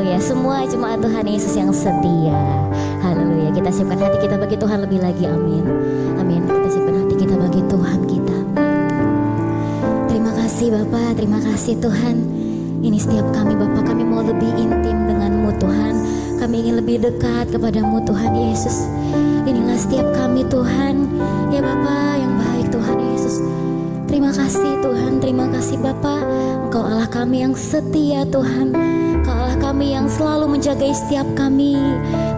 Haleluya. Semua jemaat Tuhan Yesus yang setia. Haleluya. Kita siapkan hati kita bagi Tuhan lebih lagi. Amin. Amin. Kita siapkan hati kita bagi Tuhan kita. Terima kasih Bapa, terima kasih Tuhan. Ini setiap kami Bapa, kami mau lebih intim dengan-Mu Tuhan. Kami ingin lebih dekat kepadamu Tuhan Yesus. Inilah setiap kami Tuhan. Ya Bapa yang baik Tuhan Yesus. Terima kasih Tuhan, terima kasih Bapa. Engkau Allah kami yang setia Tuhan. Engkau Allah kami yang selalu menjaga setiap kami.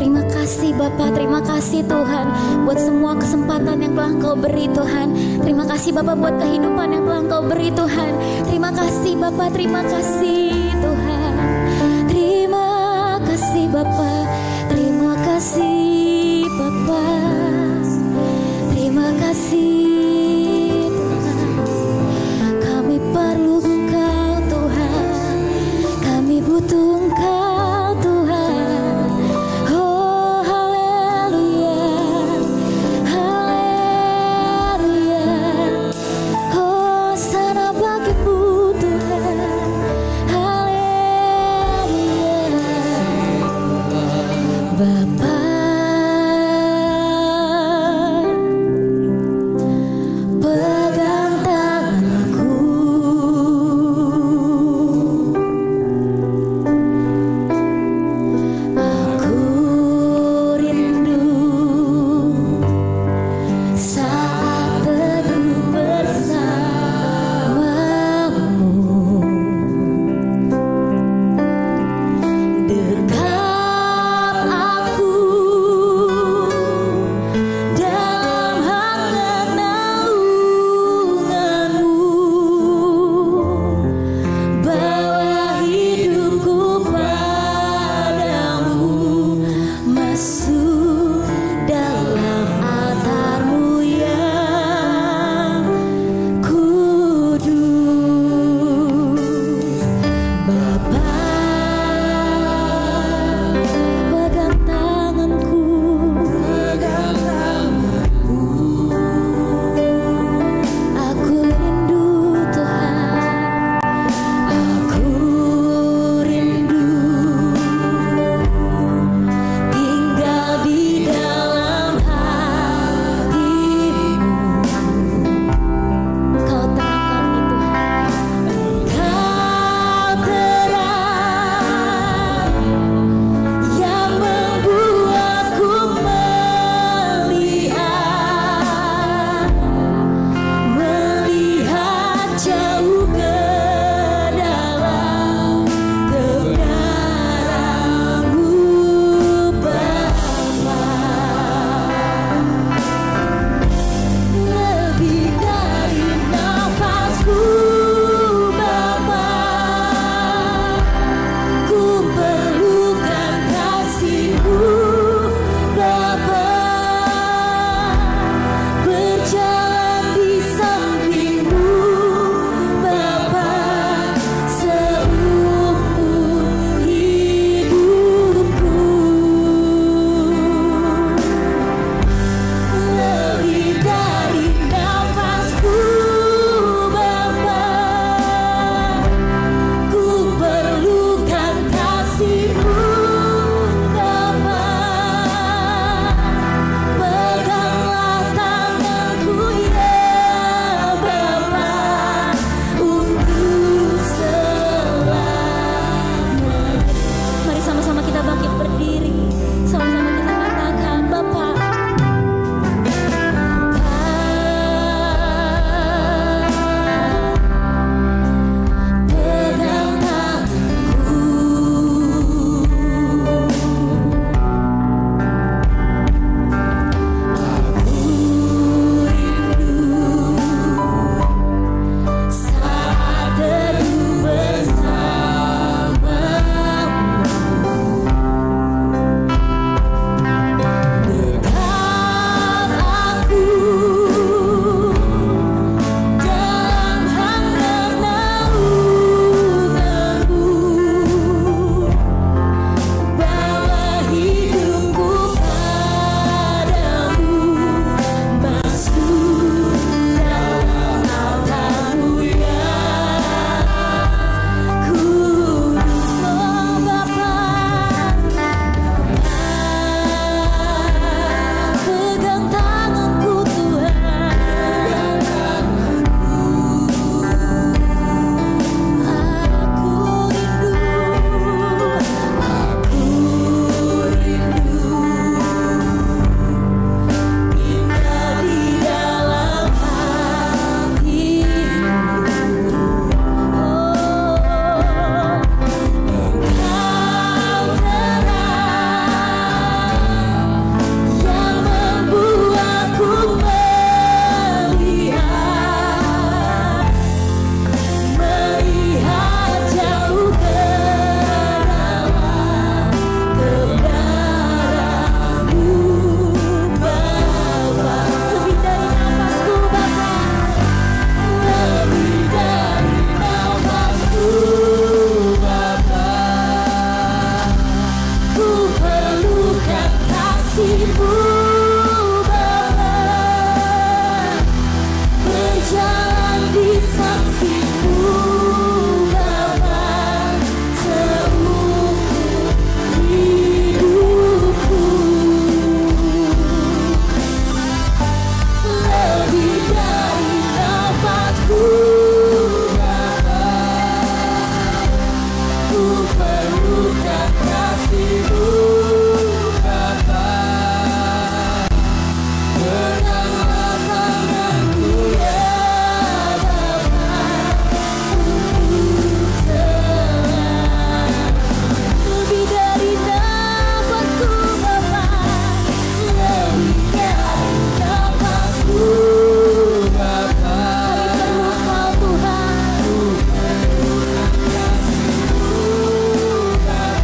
Terima kasih Bapa, terima kasih Tuhan buat semua kesempatan yang telah Engkau beri Tuhan. Terima kasih Bapa buat kehidupan yang telah Engkau beri Tuhan. Terima kasih Bapa, terima kasih Tuhan. Terima kasih Bapa, terima kasih Bapa. Terima kasih Tuhan. Kami perlu Engkau Tuhan. Kami butuh Engkau Tuhan. Oh haleluya, haleluya. Oh sana bagimu Tuhan. perlukan kasih-Mu Bapa. Peganglah tanganku ya Bapa, untuk selalu. Lebih dari nafasku Bapa, lebih dari nafasku Bapa. Kami perlu Kau Tuhan, kami perlu Kau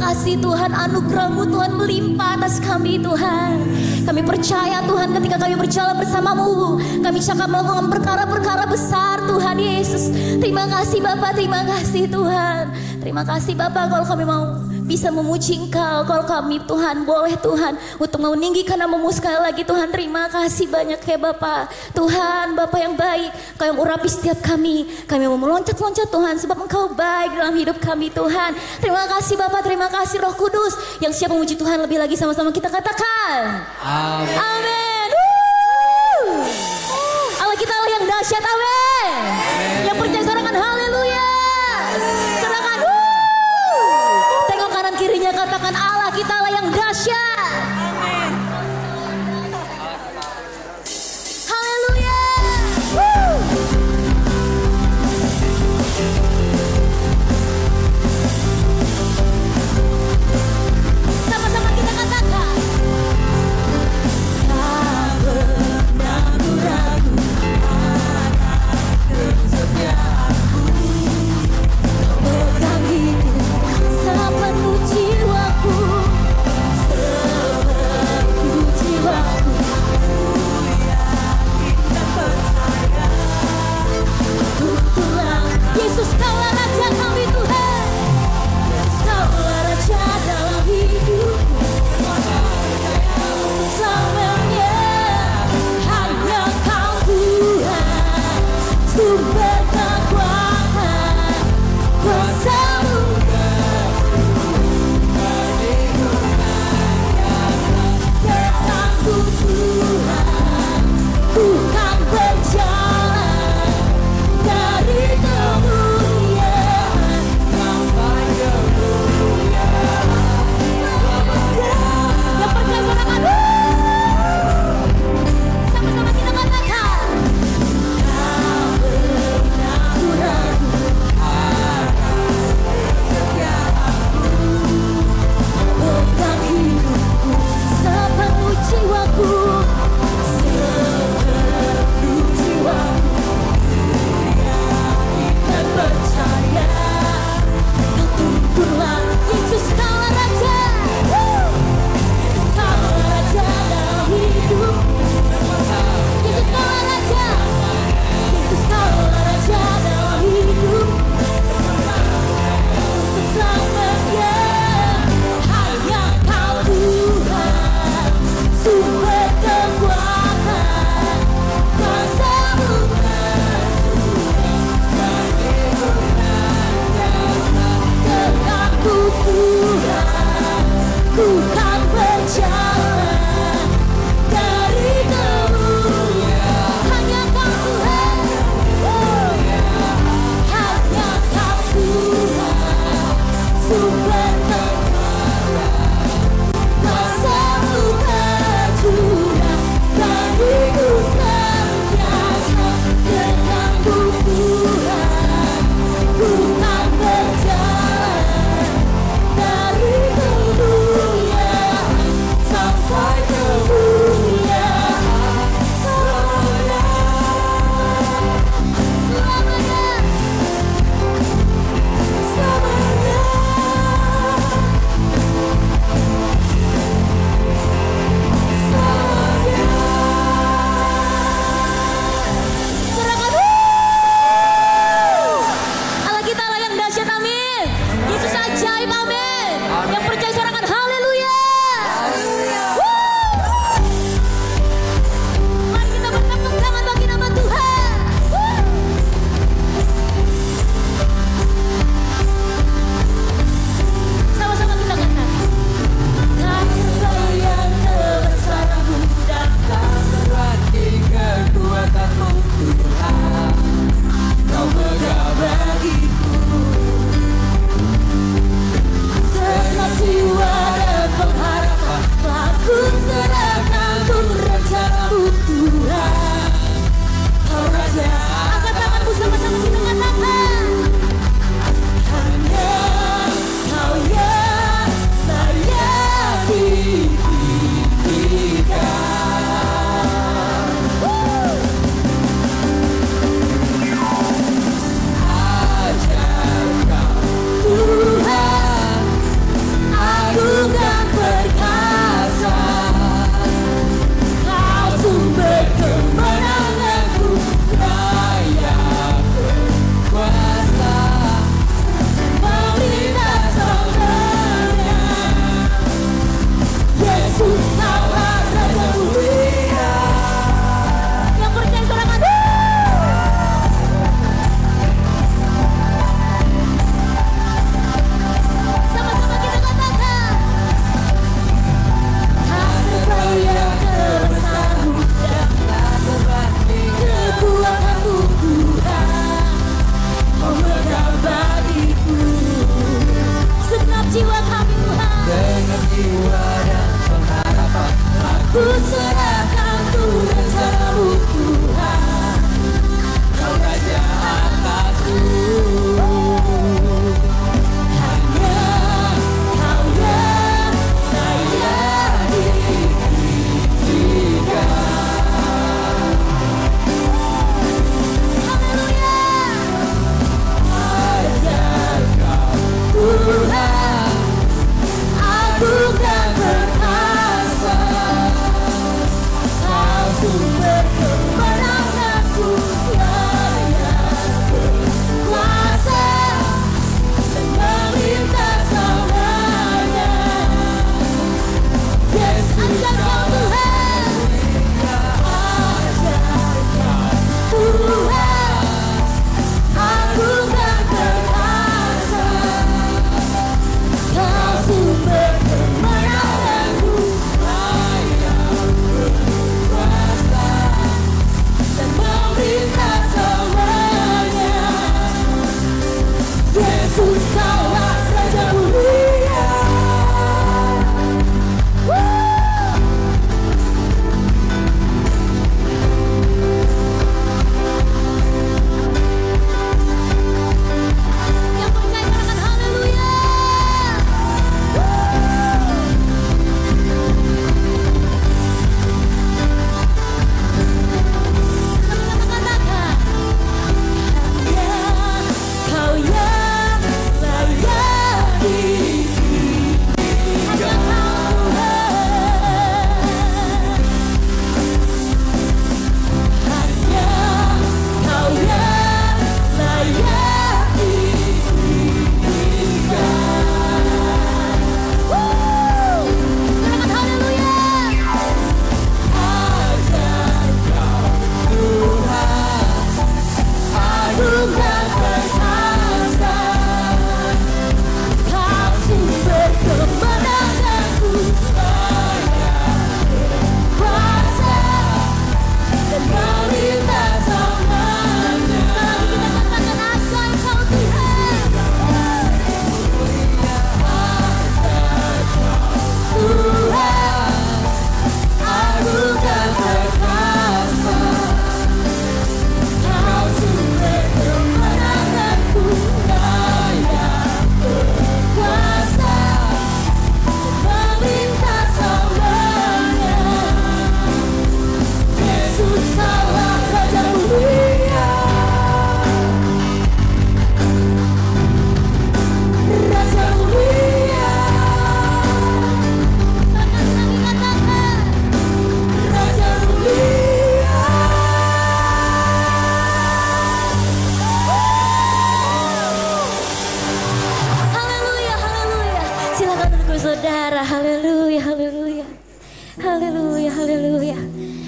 kasih Tuhan, anugerah-Mu Tuhan melimpah atas kami Tuhan. Kami percaya Tuhan ketika kami berjalan bersama-Mu, kami akan melakukan perkara-perkara besar Tuhan Yesus. Terima kasih Bapa, terima kasih Tuhan. Terima kasih Bapa kalau kami mau bisa memuji Engkau, kalau kami Tuhan boleh Tuhan untuk meninggikan nama-Mu sekali lagi Tuhan. Terima kasih banyak ya Bapa. Tuhan Bapa yang baik, Kau yang urapi setiap kami mau meloncat-loncat Tuhan sebab Engkau baik dalam hidup kami Tuhan. Terima kasih Bapa, terima kasih Roh Kudus yang siap memuji Tuhan lebih lagi. Sama-sama kita katakan amin. Amin. Allah kita Allah yang dahsyat, amin. Yang percaya sorakan haleluya. Sorakan tengok kanan kirinya, katakan Allah kita Allah yang dahsyat. Amin. Haleluya. Sama-sama kita katakan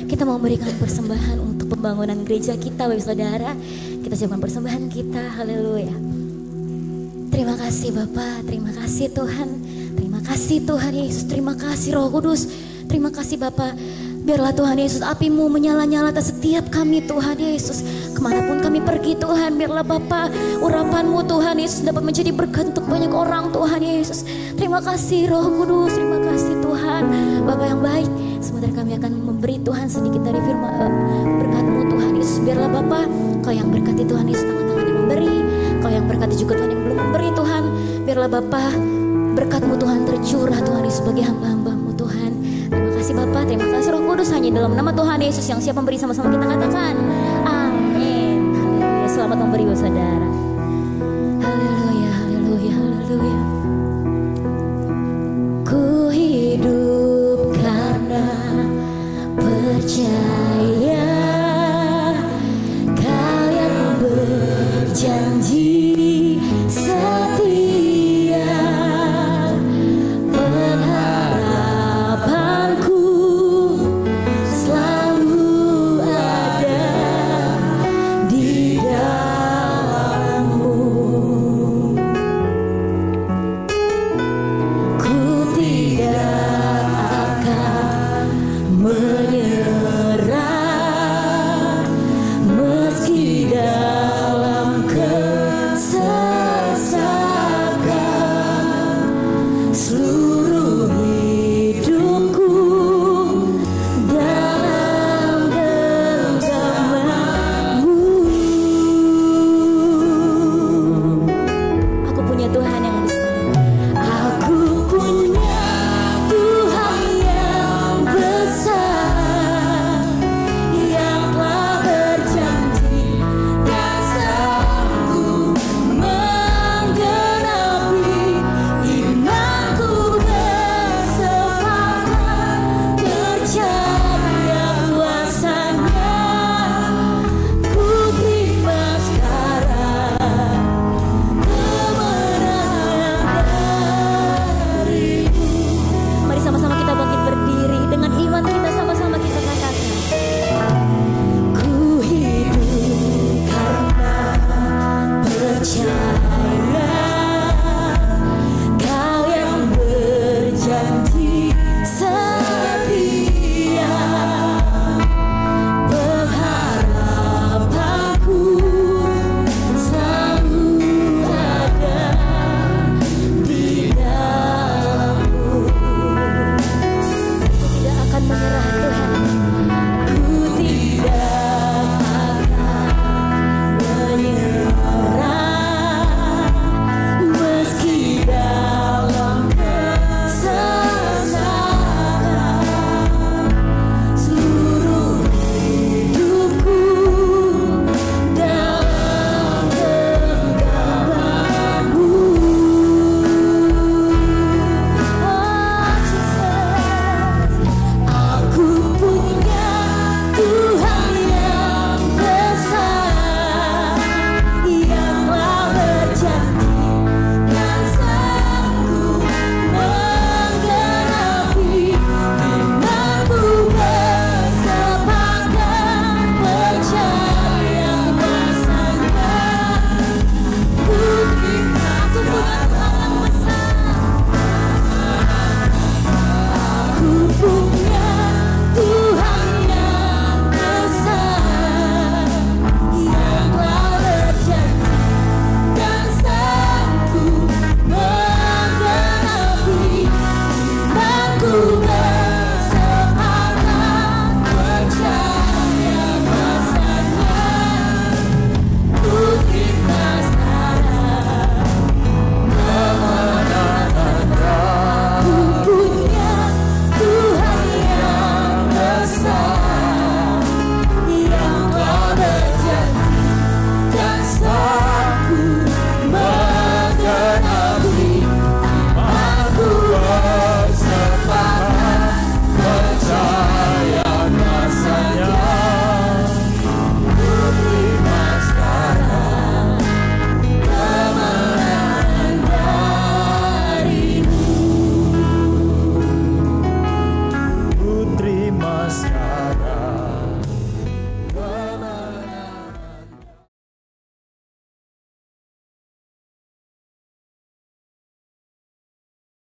Kita mau memberikan persembahan untuk pembangunan gereja kita, Bapak Saudara. Kita siapkan persembahan kita, haleluya. Terima kasih Bapa, terima kasih Tuhan. Terima kasih Tuhan Yesus, terima kasih Roh Kudus. Terima kasih Bapa. Biarlah Tuhan Yesus api-Mu menyala-nyala atas setiap kami Tuhan Yesus. Kemanapun kami pergi Tuhan, biarlah Bapa urapan-Mu Tuhan Yesus dapat menjadi berkat untuk banyak orang Tuhan Yesus. Terima kasih Roh Kudus, terima kasih Tuhan. Bapa yang baik, sebentar kami akan memberi Tuhan sedikit dari firman berkat-Mu Tuhan Yesus. Biarlah Bapa, Kau yang berkati Tuhan Yesus, tangan-tangan yang memberi. Kau yang berkati juga Tuhan yang belum memberi Tuhan. Biarlah Bapa berkat-Mu Tuhan tercurah Tuhan Yesus bagi hamba-hamba-Mu Tuhan. Terima kasih Bapa, terima kasih Roh Kudus. Hanya dalam nama Tuhan Yesus yang siap memberi, sama-sama kita katakan amin. Haleluya. Selamat memberi saudara. Haleluya, haleluya, haleluya. Ku hidup karena percaya, Kau yang berjanji